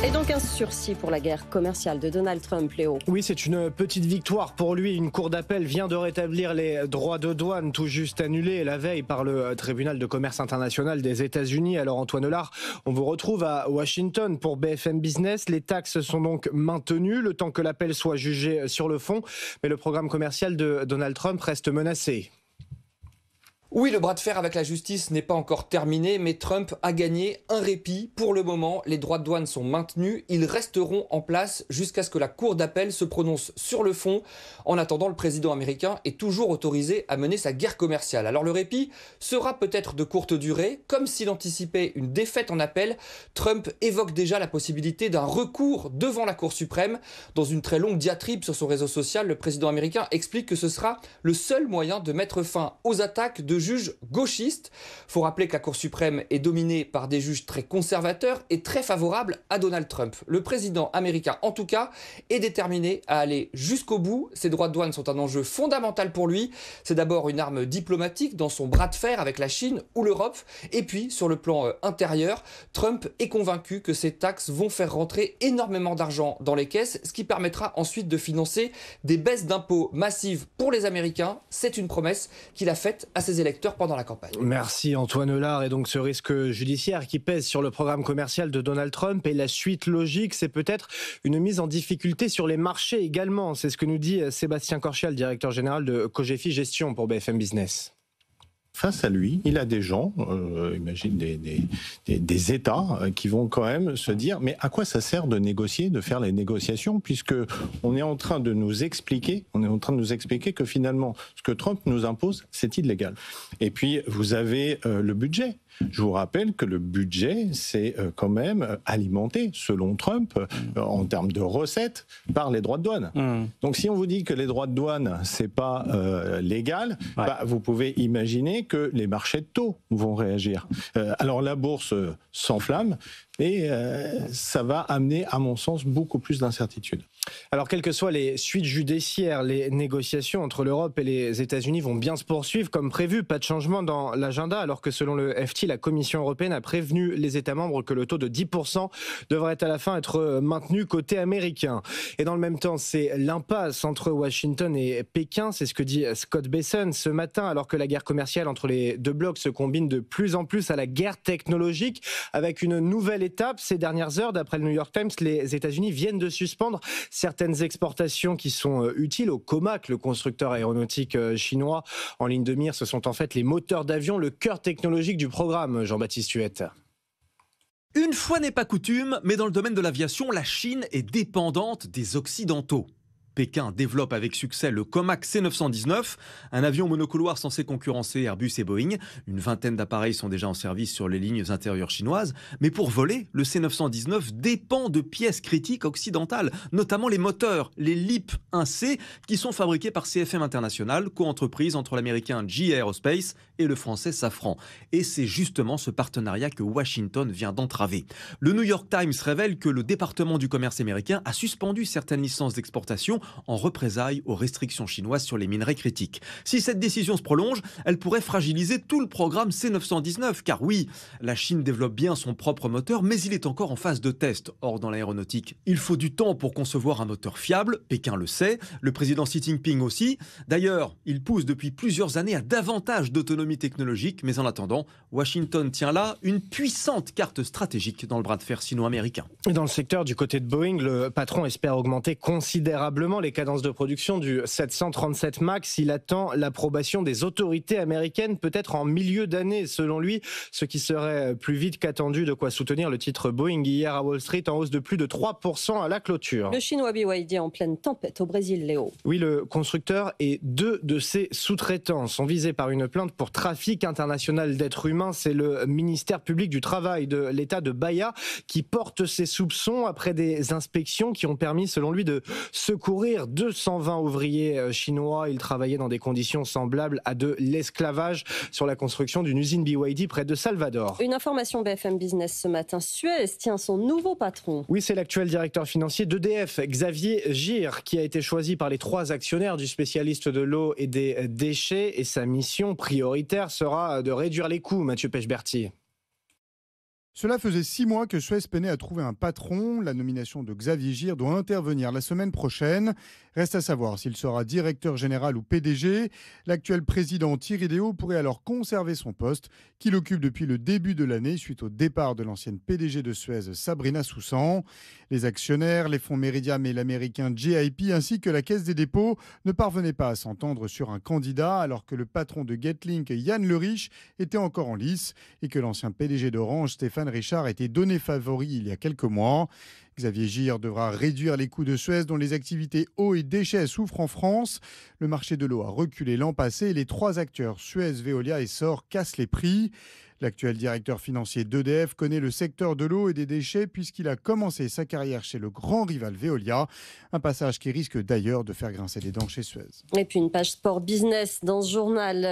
Et donc un sursis pour la guerre commerciale de Donald Trump, Léo. Oui, c'est une petite victoire pour lui. Une cour d'appel vient de rétablir les droits de douane tout juste annulés la veille par le tribunal de commerce international des États-Unis. Alors Antoine Lard, on vous retrouve à Washington pour BFM Business. Les taxes sont donc maintenues le temps que l'appel soit jugé sur le fond. Mais le programme commercial de Donald Trump reste menacé. Oui, le bras de fer avec la justice n'est pas encore terminé, mais Trump a gagné un répit. Pour le moment, les droits de douane sont maintenus. Ils resteront en place jusqu'à ce que la cour d'appel se prononce sur le fond. En attendant, le président américain est toujours autorisé à mener sa guerre commerciale. Alors le répit sera peut-être de courte durée. Comme s'il anticipait une défaite en appel, Trump évoque déjà la possibilité d'un recours devant la Cour suprême. Dans une très longue diatribe sur son réseau social, le président américain explique que ce sera le seul moyen de mettre fin aux attaques de juges gauchistes. Faut rappeler que la Cour suprême est dominée par des juges très conservateurs et très favorables à Donald Trump. Le président américain, en tout cas, est déterminé à aller jusqu'au bout. Ses droits de douane sont un enjeu fondamental pour lui. C'est d'abord une arme diplomatique dans son bras de fer avec la Chine ou l'Europe. Et puis, sur le plan intérieur, Trump est convaincu que ces taxes vont faire rentrer énormément d'argent dans les caisses, ce qui permettra ensuite de financer des baisses d'impôts massives pour les Américains. C'est une promesse qu'il a faite à ses électeurs pendant la campagne. Merci Antoine Lard. Et donc ce risque judiciaire qui pèse sur le programme commercial de Donald Trump, et la suite logique, c'est peut-être une mise en difficulté sur les marchés également. C'est ce que nous dit Sébastien Corchial, directeur général de Cogefi Gestion pour BFM Business. Face à lui, il a des gens, imagine des États qui vont quand même se dire mais à quoi ça sert de négocier, de faire les négociations, puisque on est en train de nous expliquer que finalement ce que Trump nous impose, c'est illégal. Et puis vous avez le budget. Je vous rappelle que le budget, c'est quand même alimenté, selon Trump, en termes de recettes, par les droits de douane. Donc si on vous dit que les droits de douane, c'est pas légal, vous pouvez imaginer que les marchés de taux vont réagir. Alors la bourse s'enflamme, et ça va amener, à mon sens, beaucoup plus d'incertitudes. Alors, quelles que soient les suites judiciaires, les négociations entre l'Europe et les États-Unis vont bien se poursuivre comme prévu. Pas de changement dans l'agenda, alors que selon le FT, la Commission européenne a prévenu les États membres que le taux de 10% devrait à la fin être maintenu côté américain. Et dans le même temps, c'est l'impasse entre Washington et Pékin. C'est ce que dit Scott Bessent ce matin, alors que la guerre commerciale entre les deux blocs se combine de plus en plus à la guerre technologique, avec une nouvelle étape ces dernières heures. D'après le New York Times, les États-Unis viennent de suspendre certaines exportations qui sont utiles au COMAC, le constructeur aéronautique chinois. En ligne de mire, ce sont en fait les moteurs d'avion, le cœur technologique du programme, Jean-Baptiste Huette. Une fois n'est pas coutume, mais dans le domaine de l'aviation, la Chine est dépendante des Occidentaux. Pékin développe avec succès le COMAC C919, un avion monocouloir censé concurrencer Airbus et Boeing. Une vingtaine d'appareils sont déjà en service sur les lignes intérieures chinoises. Mais pour voler, le C919 dépend de pièces critiques occidentales, notamment les moteurs, les LEAP-1C, qui sont fabriqués par CFM International, co-entreprise entre l'américain GE Aerospace et le français Safran. Et c'est justement ce partenariat que Washington vient d'entraver. Le New York Times révèle que le département du commerce américain a suspendu certaines licences d'exportation en représailles aux restrictions chinoises sur les minerais critiques. Si cette décision se prolonge, elle pourrait fragiliser tout le programme C919, car oui, la Chine développe bien son propre moteur, mais il est encore en phase de test. Or, dans l'aéronautique, il faut du temps pour concevoir un moteur fiable, Pékin le sait, le président Xi Jinping aussi. D'ailleurs, il pousse depuis plusieurs années à davantage d'autonomie technologique, mais en attendant, Washington tient là une puissante carte stratégique dans le bras de fer sino-américain. Dans le secteur, du côté de Boeing, le patron espère augmenter considérablement les cadences de production du 737 MAX. Il attend l'approbation des autorités américaines, peut-être en milieu d'année, selon lui, ce qui serait plus vite qu'attendu, de quoi soutenir le titre Boeing hier à Wall Street, en hausse de plus de 3% à la clôture. Le chinois BYD en pleine tempête au Brésil, Léo. Oui, le constructeur et deux de ses sous-traitants sont visés par une plainte pour trafic international d'êtres humains. C'est le ministère public du Travail de l'État de Bahia qui porte ses soupçons après des inspections qui ont permis, selon lui, de secourir 220 ouvriers chinois. Ils travaillaient dans des conditions semblables à de l'esclavage sur la construction d'une usine BYD près de Salvador. Une information BFM Business ce matin. Suez tient son nouveau patron. Oui, c'est l'actuel directeur financier d'EDF, Xavier Girre, qui a été choisi par les 3 actionnaires du spécialiste de l'eau et des déchets. Et sa mission prioritaire sera de réduire les coûts, Mathieu Pechberti. Cela faisait 6 mois que Suez peinait à trouver un patron. La nomination de Xavier Gir doit intervenir la semaine prochaine. Reste à savoir s'il sera directeur général ou PDG. L'actuel président Thierry Déaut pourrait alors conserver son poste qu'il occupe depuis le début de l'année suite au départ de l'ancienne PDG de Suez, Sabrina Soussan. Les actionnaires, les fonds Meridiam et l'américain GIP ainsi que la Caisse des dépôts ne parvenaient pas à s'entendre sur un candidat alors que le patron de Getlink, Yann Leriche, était encore en lice et que l'ancien PDG d'Orange, Stéphane Richard, a été donné favori il y a quelques mois. Xavier Gir devra réduire les coûts de Suez dont les activités eau et déchets souffrent en France. Le marché de l'eau a reculé l'an passé et les 3 acteurs, Suez, Veolia et SOR, cassent les prix. L'actuel directeur financier d'EDF connaît le secteur de l'eau et des déchets puisqu'il a commencé sa carrière chez le grand rival Veolia. Un passage qui risque d'ailleurs de faire grincer les dents chez Suez. Et puis une page sport business dans ce journal.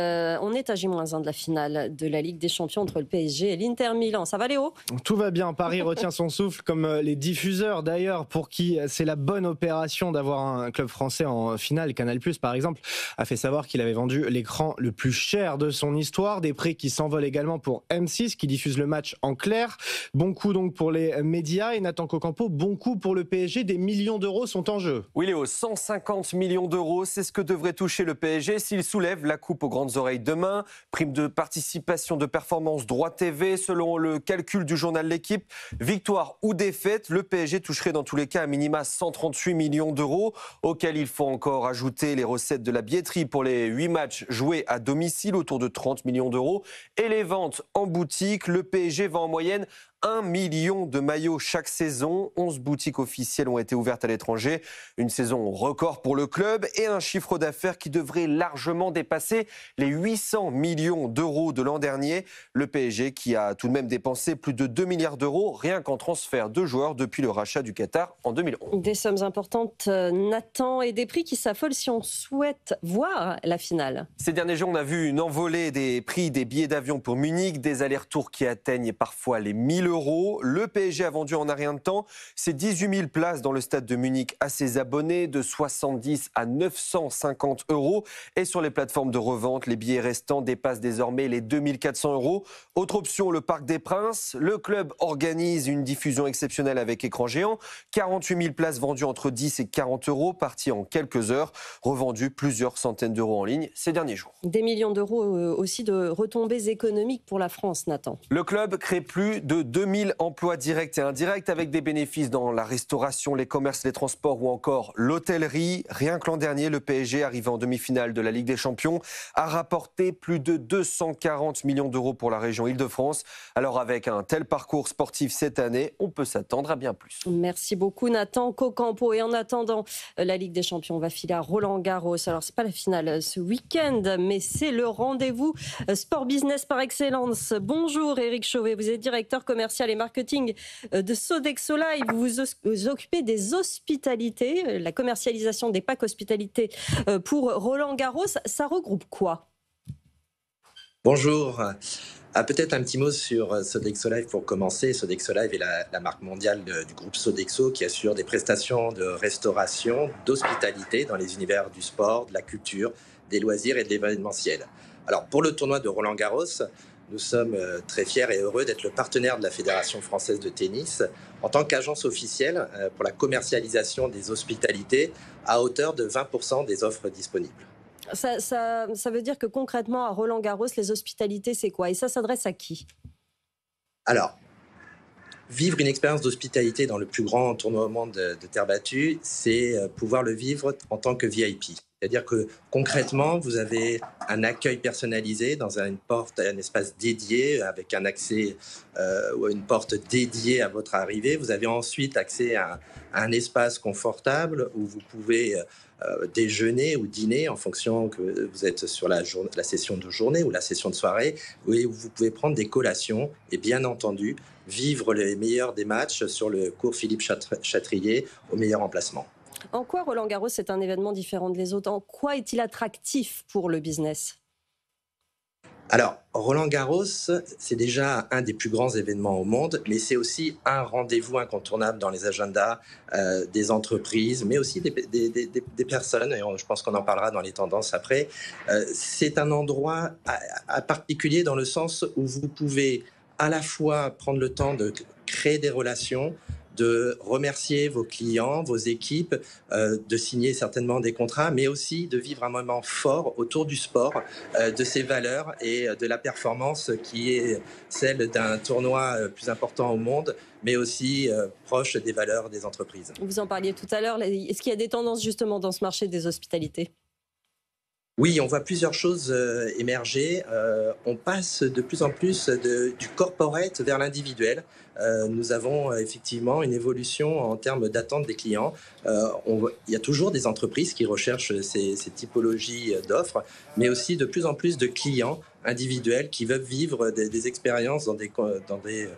On est à J-1 de la finale de la Ligue des Champions entre le PSG et l'Inter Milan. Ça va Léo ? Tout va bien, Paris retient son souffle comme les diffuseurs d'ailleurs pour qui c'est la bonne opération d'avoir un club français en finale. Canal+, par exemple, a fait savoir qu'il avait vendu l'écran le plus cher de son histoire. Des prix qui s'envolent également pour M6 qui diffuse le match en clair. Bon coup donc pour les médias et Nathan Cocampo, bon coup pour le PSG. Des millions d'euros sont en jeu. Oui Léo, 150 millions d'euros, c'est ce que devrait toucher le PSG s'il soulève la coupe aux grandes oreilles demain. Prime de participation de performance, droit TV, selon le calcul du journal L'Équipe. Victoire ou défaite, le PSG toucherait dans tous les cas à minima 138 millions d'euros, auxquels il faut encore ajouter les recettes de la billetterie pour les 8 matchs joués à domicile, autour de 30 millions d'euros, et les ventes en boutique. Le PSG vend en moyenne 1 million de maillots chaque saison. 11 boutiques officielles ont été ouvertes à l'étranger. Une saison record pour le club et un chiffre d'affaires qui devrait largement dépasser les 800 millions d'euros de l'an dernier. Le PSG qui a tout de même dépensé plus de 2 milliards d'euros rien qu'en transfert de joueurs depuis le rachat du Qatar en 2011. Des sommes importantes, Nathan, et des prix qui s'affolent si on souhaite voir la finale. Ces derniers jours, on a vu une envolée des prix des billets d'avion pour Munich, des allers-retours qui atteignent parfois les 1000 euros. Le PSG a vendu en un rien de temps ses 18 000 places dans le stade de Munich à ses abonnés, de 70 à 950 euros. Et sur les plateformes de revente, les billets restants dépassent désormais les 2400 euros. Autre option, le Parc des Princes. Le club organise une diffusion exceptionnelle avec écran géant. 48 000 places vendues entre 10 et 40 euros, parties en quelques heures, revendues plusieurs centaines d'euros en ligne ces derniers jours. Des millions d'euros aussi de retombées économiques pour la France, Nathan. Le club crée plus de 2000 emplois directs et indirects avec des bénéfices dans la restauration, les commerces, les transports ou encore l'hôtellerie. Rien que l'an dernier, le PSG, arrivé en demi-finale de la Ligue des Champions, a rapporté plus de 240 millions d'euros pour la région Île-de-France. Alors avec un tel parcours sportif cette année, on peut s'attendre à bien plus. Merci beaucoup Nathan Cocampo. Et en attendant, la Ligue des Champions va filer à Roland-Garros. Alors c'est pas la finale ce week-end, mais c'est le rendez-vous sport business par excellence. Bonjour Éric Chauvet, vous êtes directeur commercial et marketing de Sodexo Live. Vous vous occupez des hospitalités, la commercialisation des packs hospitalité pour Roland-Garros. Ça regroupe quoi ? Bonjour. Peut-être un petit mot sur Sodexo Live pour commencer. Sodexo Live est la marque mondiale du groupe Sodexo qui assure des prestations de restauration, d'hospitalité dans les univers du sport, de la culture, des loisirs et de l'événementiel. Alors pour le tournoi de Roland-Garros, nous sommes très fiers et heureux d'être le partenaire de la Fédération française de tennis en tant qu'agence officielle pour la commercialisation des hospitalités à hauteur de 20% des offres disponibles. Ça veut dire que concrètement, à Roland-Garros, les hospitalités, c'est quoi ? Et ça s'adresse à qui ? Alors, vivre une expérience d'hospitalité dans le plus grand tournoi au monde de terre battue, c'est pouvoir le vivre en tant que VIP. C'est-à-dire que concrètement, vous avez un accueil personnalisé dans une porte, un espace dédié avec un accès ou une porte dédiée à votre arrivée. Vous avez ensuite accès à un espace confortable où vous pouvez déjeuner ou dîner en fonction que vous êtes sur la session de journée ou la session de soirée, où vous pouvez prendre des collations et bien entendu vivre les meilleurs des matchs sur le cours Philippe Chatrier au meilleur emplacement. En quoi Roland-Garros est un événement différent des autres ? En quoi est-il attractif pour le business ? Alors, Roland-Garros, c'est déjà un des plus grands événements au monde, mais c'est aussi un rendez-vous incontournable dans les agendas des entreprises, mais aussi des personnes, et je pense qu'on en parlera dans les tendances après. C'est un endroit à particulier dans le sens où vous pouvez à la fois prendre le temps de créer des relations, de remercier vos clients, vos équipes, de signer certainement des contrats, mais aussi de vivre un moment fort autour du sport, de ses valeurs et de la performance qui est celle d'un tournoi plus important au monde, mais aussi proche des valeurs des entreprises. Vous en parliez tout à l'heure. Est-ce qu'il y a des tendances justement dans ce marché des hospitalités ? Oui, on voit plusieurs choses émerger. On passe de plus en plus du corporate vers l'individuel. Nous avons effectivement une évolution en termes d'attente des clients. Il y a toujours des entreprises qui recherchent ces typologies d'offres, mais aussi de plus en plus de clients individuels qui veulent vivre des expériences dans des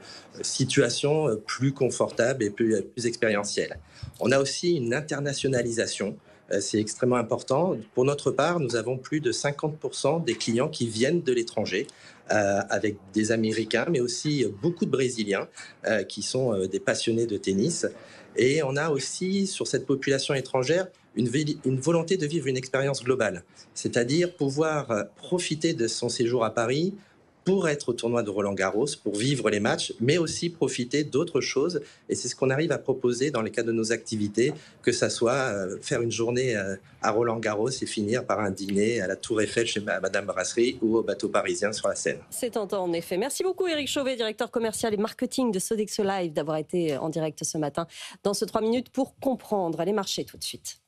situations plus confortables et plus expérientielles. On a aussi une internationalisation. C'est extrêmement important. Pour notre part, nous avons plus de 50% des clients qui viennent de l'étranger, avec des Américains, mais aussi beaucoup de Brésiliens qui sont des passionnés de tennis. Et on a aussi, sur cette population étrangère, une volonté de vivre une expérience globale, c'est-à-dire pouvoir profiter de son séjour à Paris pour être au tournoi de Roland-Garros, pour vivre les matchs, mais aussi profiter d'autres choses. Et c'est ce qu'on arrive à proposer dans le cadre de nos activités, que ça soit faire une journée à Roland-Garros et finir par un dîner à la Tour Eiffel chez Madame Brasserie ou au bateau parisien sur la Seine. C'est tentant en effet. Merci beaucoup Éric Chauvet, directeur commercial et marketing de Sodexo Live, d'avoir été en direct ce matin dans ce 3 minutes pour comprendre les marchés tout de suite.